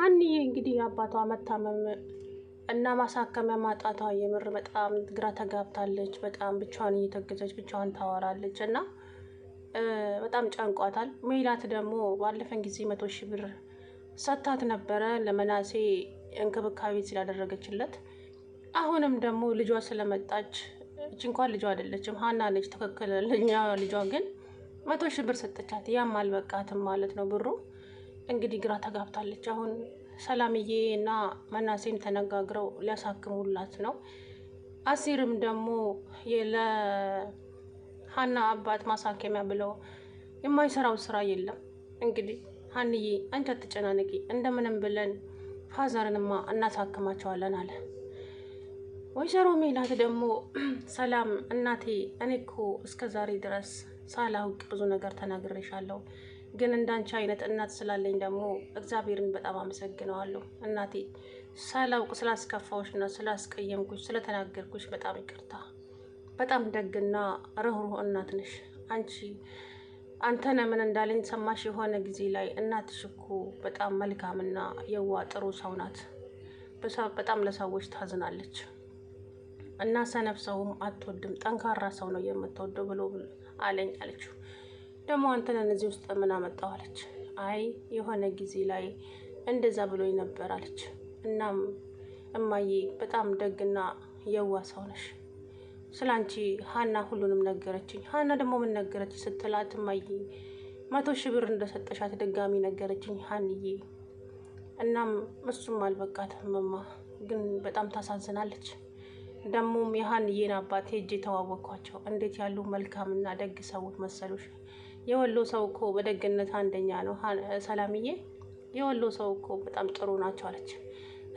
ሀኒዬ እንግዲህ አባቷ መታመም እና ማሳከሚያ ማጣቷ የምር በጣም ግራ ተጋብታለች። በጣም ብቻዋን እየተገዘች ብቻዋን ታወራለች እና በጣም ጨንቋታል። ሜላት ደግሞ ባለፈን ጊዜ 100,000 ብር ሰጥታት ነበረ ለመናሴ እንክብካቤ ስላደረገችለት። አሁንም ደግሞ ልጇ ስለመጣች እች እንኳን ልጇ አይደለችም ሀና ነች ትክክለኛ ልጇ፣ ግን 100,000 ብር ሰጠቻት። ያም አልበቃትም ማለት ነው ብሩ። እንግዲህ ግራ ተጋብታለች። አሁን ሰላምዬ እና መናሴም ተነጋግረው ሊያሳክሙላት ነው። አሲርም ደግሞ ለሀና አባት ማሳከሚያ ብለው የማይሰራው ስራ የለም። እንግዲህ ሀንዬ አንቺ አትጨናነቂ፣ እንደምንም ብለን ፋዘርንማ እናሳክማቸዋለን አለ። ወይዘሮ ሜላት ደግሞ ሰላም እናቴ፣ እኔ እኮ እስከ ዛሬ ድረስ ሳላውቅ ብዙ ነገር ተናግሬሻለሁ፣ ግን እንዳንቺ አይነት እናት ስላለኝ ደግሞ እግዚአብሔርን በጣም አመሰግነዋለሁ። እናቴ ሳላውቅ ስላስከፋዎችና ስላስቀየምኩሽ ስለተናገርኩሽ በጣም ይቅርታ። በጣም ደግና ርኅሩህ እናት ነሽ አንተነ ምን እንዳለኝ ሰማሽ? የሆነ ጊዜ ላይ እናትሽ እኮ በጣም መልካምና የዋ ጥሩ ሰው ናት። በጣም ለሰዎች ታዝናለች እና ሰነፍ ሰውም አትወድም፣ ጠንካራ ሰው ነው የምትወደው ብሎ አለኝ አለችው። ደግሞ አንተነን እዚህ ውስጥ ምን አመጣው አለች። አይ የሆነ ጊዜ ላይ እንደዛ ብሎኝ ነበር አለች። እናም እማዬ በጣም ደግና የዋ ሰው ነሽ፣ ስላንቺ ሀና ሁሉንም ነገረችኝ። ሀና ደግሞ ምን ነገረች ስትላት፣ እማዬ 100,000 ብር እንደሰጠሻት ድጋሚ ነገረችኝ ሀንዬ። እናም እሱም አልበቃትም እማ፣ ግን በጣም ታሳዝናለች። ደግሞም የሀንዬን አባት ሄጄ ተዋወቅኳቸው። እንዴት ያሉ መልካምና ደግ ሰዎች መሰሉሽ። የወሎ ሰው እኮ በደግነት አንደኛ ነው ሰላምዬ፣ የወሎ ሰው እኮ በጣም ጥሩ ናቸው አለች።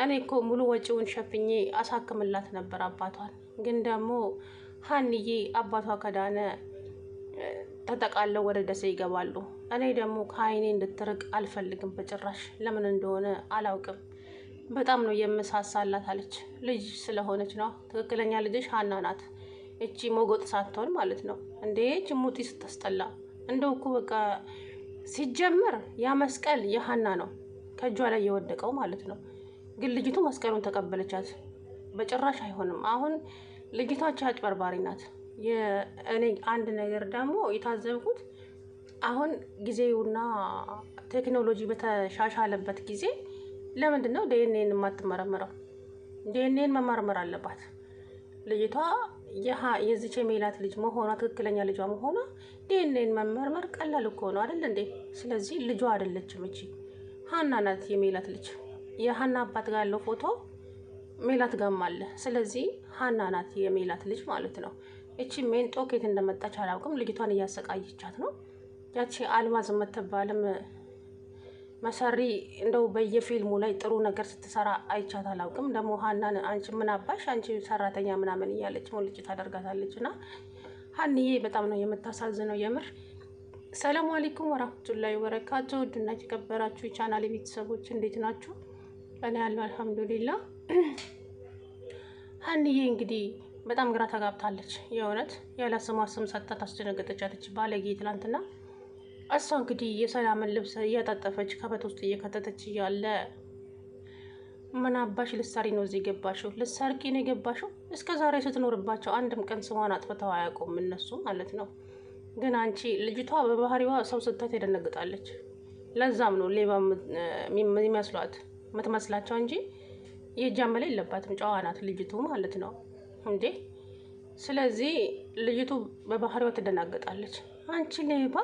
እኔ እኮ ሙሉ ወጪውን ሸፍኜ አሳክምላት ነበር አባቷን፣ ግን ደግሞ ሀንዬ አባቷ ከዳነ ተጠቃለው ወደ ደሴ ይገባሉ። እኔ ደግሞ ከአይኔ እንድትርቅ አልፈልግም በጭራሽ፣ ለምን እንደሆነ አላውቅም። በጣም ነው የምሳሳላት አለች። ልጅ ስለሆነች ነው። ትክክለኛ ልጅሽ ሀና ናት፣ እቺ ሞጎጥ ሳትሆን ማለት ነው። እንዴ ጭሙጢ ስታስጠላ። እንደው እኮ በቃ ሲጀመር ያ መስቀል የሀና ነው ከእጇ ላይ የወደቀው ማለት ነው። ግን ልጅቱ መስቀሉን ተቀበለቻት። በጭራሽ አይሆንም። አሁን ልጅቷች አጭበርባሪ ናት። እኔ አንድ ነገር ደግሞ የታዘብኩት አሁን ጊዜውና ቴክኖሎጂ በተሻሻለበት ጊዜ ለምንድን ነው ዲኤንኤን የማትመረምረው? ዲኤንኤን መመርመር አለባት ልጅቷ። የዚች ሜላት ልጅ መሆኗ ትክክለኛ ልጇ መሆኗ ዲኤንኤን መመርመር ቀላል እኮ ነው አይደል እንዴ? ስለዚህ ልጇ አይደለችም እቺ ሀና ናት የሜላት ልጅ። የሀና አባት ጋር ያለው ፎቶ ሜላት ጋርም አለ። ስለዚህ ሀና ናት የሜላት ልጅ ማለት ነው። እቺ ሜንጦ ከየት እንደመጣች አላውቅም። ልጅቷን እያሰቃየቻት ነው። ያቺ አልማዝ የምትባልም መሰሪ እንደው በየፊልሙ ላይ ጥሩ ነገር ስትሰራ አይቻት አላውቅም። ደግሞ ሀናን አንቺ ምን አባሽ አንቺ ሰራተኛ ምናምን እያለች ሞልጭ ታደርጋታለች። እና ሀንዬ በጣም ነው የምታሳዝነው የምር። ሰላም አለይኩም ወራህመቱላሂ ወበረካቱ። ውድና የተከበራችሁ የቻናሌ ቤተሰቦች እንዴት ናችሁ? እኔ ያለው አልሐምዱሊላህ። ሀንዬ እንግዲህ በጣም ግራ ተጋብታለች። የእውነት ያለ ስሟ ስም ሰጣት አስደነገጠቻት ባለጌ ትላንትና። እሷ እንግዲህ የሰላምን ልብስ እያጣጠፈች ከበት ውስጥ እየከተተች እያለ ምን አባሽ ልትሰሪ ነው እዚህ የገባሽው? ልትሰርቂ ነው የገባሽው? እስከ ዛሬ ስትኖርባቸው አንድም ቀን ስሟን አጥፍተው አያውቁም እነሱ ማለት ነው። ግን አንቺ ልጅቷ በባህሪዋ ሰው ስታይ ትደነግጣለች። ለዛም ነው ሌባ የሚመስሏት የምትመስላቸው እንጂ የጃመለ የለባትም። ጨዋ ናት ልጅቱ ማለት ነው እንዴ። ስለዚህ ልጅቱ በባህሪዋ ትደናገጣለች። አንቺ ሌባ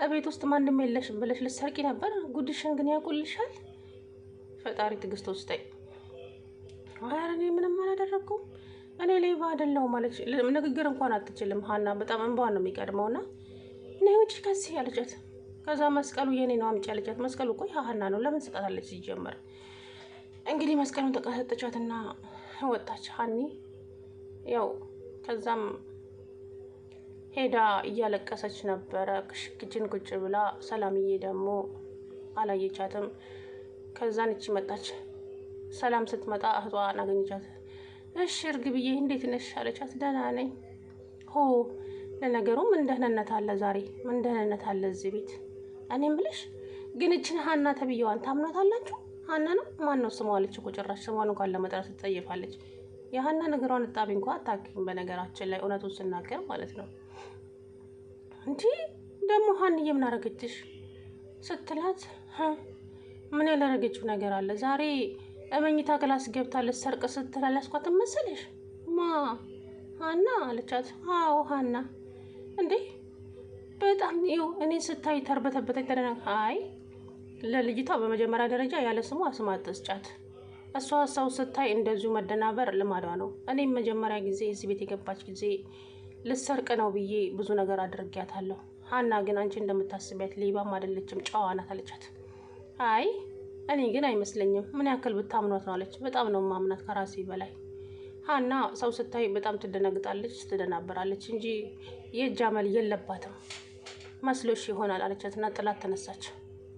እቤት ውስጥ ማንም የለሽ ብለሽ ልትሰርቂ ነበር? ጉድሽን ግን ያውቁልሻል። ፈጣሪ ትዕግስት ውስጠኝ። ኧረ እኔ ምንም አላደረኩም፣ እኔ ሌባ አይደለሁም ማለች። ንግግር እንኳን አትችልም ሀና። በጣም እንባን ነው የሚቀድመውና ነይ ውጪ ከዚህ ያለቻት። ከዛ መስቀሉ የኔ ነው አምጪ ያለቻት። መስቀሉ እኮ ሀና ነው፣ ለምን ስጣታለች? ሲጀመር እንግዲህ መስቀሉን ተቀሰጠቻትና ወጣች ሀኒ። ያው ከዛም ሄዳ እያለቀሰች ነበረ ክችን ቁጭ ብላ። ሰላምዬ ደግሞ አላየቻትም። ከዛን እቺ መጣች። ሰላም ስትመጣ እህቷ አገኘቻት። እሺ እርግብዬ እንዴት ነሽ አለቻት። ደህና ነኝ። ሆ ለነገሩ ምን ደህንነት አለ ዛሬ? ምን ደህንነት አለ እዚህ ቤት? እኔም ብለሽ ግን እችን ሀና ተብዬዋን ታምናታላችሁ? ሀና ነው ማን ነው ስሟ አለች እኮ ጭራሽ ስሟን እንኳን ለመጥራት ትጠየፋለች። የሀና ነገሯን እጣቢ እንኳን አታውቅም በነገራችን ላይ እውነቱን ስናገር ማለት ነው። እንጂ ደግሞ ሀንዬ ምን አደረገችሽ ስትላት ምን ያላረገችው ነገር አለ? ዛሬ እመኝታ ክላስ ገብታ ልትሰርቅ ስትል አላስኳትም መሰለሽ? ማ ሀና አለቻት። አዎ ሀና። እንዴ በጣም ይኸው እኔ ስታይ ተርበተበተች ተደነቅ። አይ ለልጅቷ በመጀመሪያ ደረጃ ያለ ስሟ ስም አትስጫት። እሷ ሰው ስታይ እንደዚሁ መደናበር ልማዷ ነው። እኔም መጀመሪያ ጊዜ እዚህ ቤት የገባች ጊዜ ልሰርቅ ነው ብዬ ብዙ ነገር አድርጊያታለሁ። ሀና ግን አንቺ እንደምታስቢያት ሌባም አይደለችም፣ ጨዋ ናት አለቻት። አይ እኔ ግን አይመስለኝም። ምን ያክል ብታምኗት ነው አለች። በጣም ነው ማምናት ከራሴ በላይ። ሀና ሰው ስታይ በጣም ትደነግጣለች፣ ትደናበራለች እንጂ የእጅ አመል የለባትም መስሎሽ ይሆናል አለቻትና ጥላት ተነሳች።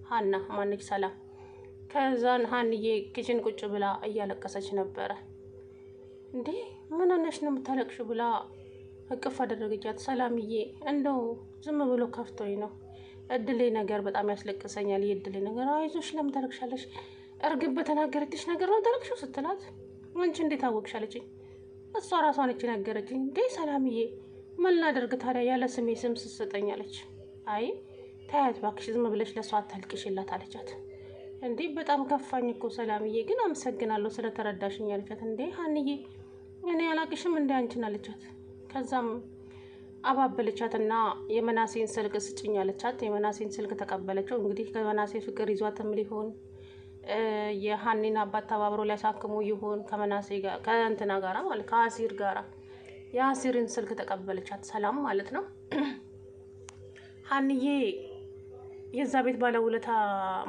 ሀና ማነች? ሰላም። ከዛን ሀንዬ ኪችን ቁጭ ብላ እያለቀሰች ነበረ። እንዴ ምን ሆነሽ ነው የምታለቅሽ ብላ እቅፍ አደረገቻት። ሰላምዬ እንደው ዝም ብሎ ከፍቶኝ ነው፣ እድሌ ነገር በጣም ያስለቅሰኛል። የእድሌ ነገር። አይዞሽ ለምን ታለቅሻለሽ? እርግብ በተናገረችሽ ነገር ነው ታለቅሽው ስትላት፣ አንቺ እንዴት አወቅሻለችኝ? እሷ ራሷ ነች ነገረችኝ። እንዴ ሰላምዬ ምን ላደርግ ታዲያ ያለ ስሜ ስም ስትሰጠኛለች። አይ ታያት እባክሽ ዝም ብለሽ ለሷ አታልቅሽላት አለቻት። እንዴ በጣም ከፋኝ እኮ ሰላምዬ፣ ግን አመሰግናለሁ ስለተረዳሽኝ አለቻት። እንዴ ሀንዬ እኔ አላቅሽም እንዴ አንቺን አለቻት። ከዛም አባበለቻትና የመናሴን ስልክ ስጭኝ አለቻት። የመናሴን ስልክ ተቀበለችው። እንግዲህ ከመናሴ ፍቅር ይዟትም ሊሆን የሀኒን አባት ተባብሮ ሊያሳክሙ ይሆን ከመናሴ ጋር ከእንትና ጋራ ማለት ከአሲር ጋራ የአሲርን ስልክ ተቀበለቻት። ሰላም ማለት ነው። ሀንዬ የዛ ቤት ባለውለታ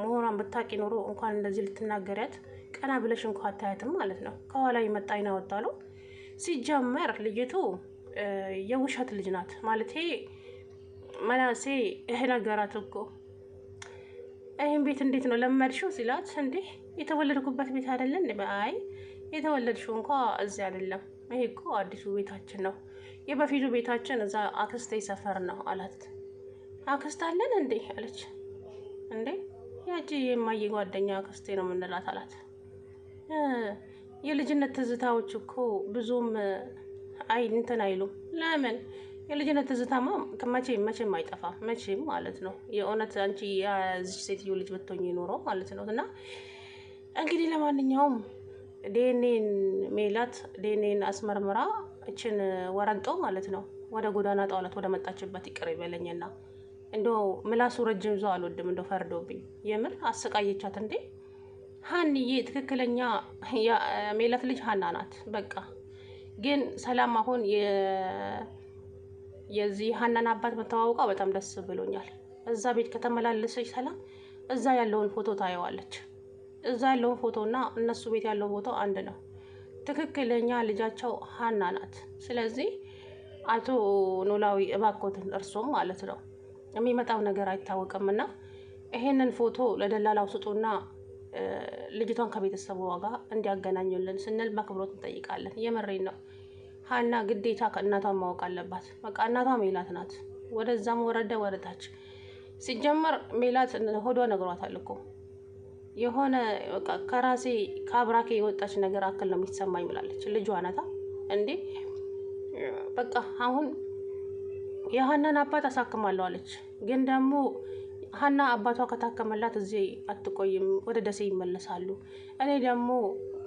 መሆኗን ብታቂ ኖሮ እንኳን እንደዚህ ልትናገሪያት ቀና ብለሽ እንኳ አታያትም ማለት ነው። ከኋላ የመጣ አይና ወጣሉ። ሲጀመር ልጅቱ የውሸት ልጅ ናት ማለት መናሴ ነገራት እኮ ይህን ቤት እንዴት ነው ለመድሽው ሲላት፣ እንዴ የተወለድኩበት ቤት አይደለም እንዴ? አይ የተወለድሽው እንኳ እዚህ አይደለም፣ ይሄ እኮ አዲሱ ቤታችን ነው። የበፊቱ ቤታችን እዛ አክስቴ ሰፈር ነው አላት። አክስት አለን እንዴ አለች። እንዴ ያቺ የማየ ጓደኛ አክስቴ ነው የምንላት አላት። የልጅነት ትዝታዎች እኮ ብዙም እንትን አይሉም። ለምን የልጅነት ትዝታማ መቼም አይጠፋም፣ መቼም ማለት ነው። የእውነት አንቺ የዚች ሴትዮ ልጅ ብትሆኚ ኖሮ ማለት ነው። እና እንግዲህ ለማንኛውም ዴኔን ሜላት ዴኔን አስመርምራ እችን ወረንጦ ማለት ነው ወደ ጎዳና ጣውላት ወደ መጣችበት ይቅር ይበለኝና እንደው ምላሱ ረጅም ይዞ አልወድም። እንደው ፈርዶብኝ የምር አሰቃየቻት። እንዴ ሀንዬ ትክክለኛ ሜላት ልጅ ሀና ናት። በቃ ግን ሰላም አሁን የዚህ ሀናን አባት መተዋወቋ በጣም ደስ ብሎኛል። እዛ ቤት ከተመላለሰች ሰላም እዛ ያለውን ፎቶ ታየዋለች። እዛ ያለውን ፎቶና እነሱ ቤት ያለው ፎቶ አንድ ነው። ትክክለኛ ልጃቸው ሀና ናት። ስለዚህ አቶ ኖላዊ እባኮትን እርሶም ማለት ነው የሚመጣው ነገር አይታወቅምና ይሄንን ፎቶ ለደላላው ስጡና ልጅቷን ከቤተሰቡ ጋር እንዲያገናኙልን ስንል በአክብሮት እንጠይቃለን። የመሬን ነው። ሀና ግዴታ ከእናቷን ማወቅ አለባት። በቃ እናቷ ሜላት ናት። ወደዛም ወረደ ወረታች። ሲጀመር ሜላት ሆዷ ነግሯታል እኮ የሆነ በቃ ከራሴ ከአብራኬ የወጣች ነገር አክል ነው የሚሰማኝ ብላለች። ልጇ ናታ እንዴ በቃ አሁን የሀናን አባት አሳክማለሁ አለች። ግን ደግሞ ሀና አባቷ ከታከመላት እዚህ አትቆይም፣ ወደ ደሴ ይመለሳሉ። እኔ ደግሞ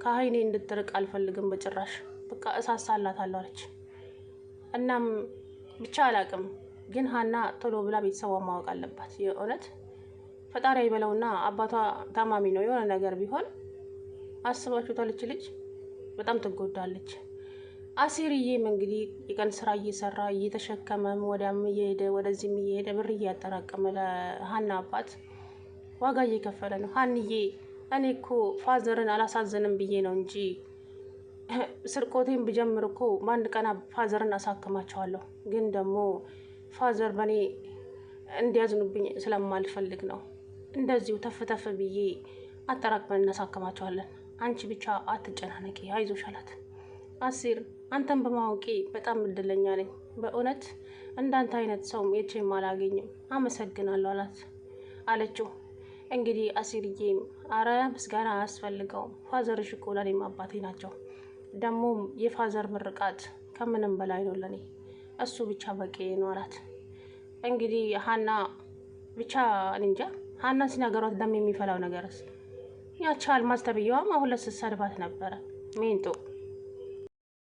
ከሀይኔ እንድትርቅ አልፈልግም በጭራሽ፣ በቃ እሳሳላታለሁ አለች። እናም ብቻ አላቅም፣ ግን ሀና ቶሎ ብላ ቤተሰቧን ማወቅ አለባት። የእውነት ፈጣሪ ይበለውና አባቷ ታማሚ ነው፣ የሆነ ነገር ቢሆን አስባችሁታለች፣ ልጅ በጣም ትጎዳለች። አሲርዬም እንግዲህ የቀን ስራ እየሰራ እየተሸከመም ወዲያም እየሄደ ወደዚህም እየሄደ ብር እያጠራቀመ ለሀና አባት ዋጋ እየከፈለ ነው። ሀንዬ እኔ እኮ ፋዘርን አላሳዘንም ብዬ ነው እንጂ ስርቆቴን ብጀምር እኮ በአንድ ቀን ፋዘርን አሳክማቸዋለሁ። ግን ደግሞ ፋዘር በእኔ እንዲያዝኑብኝ ስለማልፈልግ ነው እንደዚሁ ተፍተፍ ብዬ አጠራቅመን እናሳክማቸዋለን። አንቺ ብቻ አትጨናነቂ፣ አይዞሽ አላት። አሲር አንተን በማወቄ በጣም እድለኛ ነኝ። በእውነት እንዳንተ አይነት ሰው የቼም አላገኝም። አመሰግናለሁ አለችው። እንግዲህ አሲርዬም አረ ምስጋና አያስፈልገውም፣ ፋዘርሽ እኮ ለእኔም አባቴ ናቸው። ደግሞም የፋዘር ምርቃት ከምንም በላይ ነው ለኔ፣ እሱ ብቻ በቂ ነው አላት። እንግዲህ ሀና ብቻ እንጃ ሀና ሲናገሯት ደም የሚፈላው ነገርስ ያቺ አልማዝ ተብዬዋም አሁን ለስትሰድባት ነበረ ሜንጦ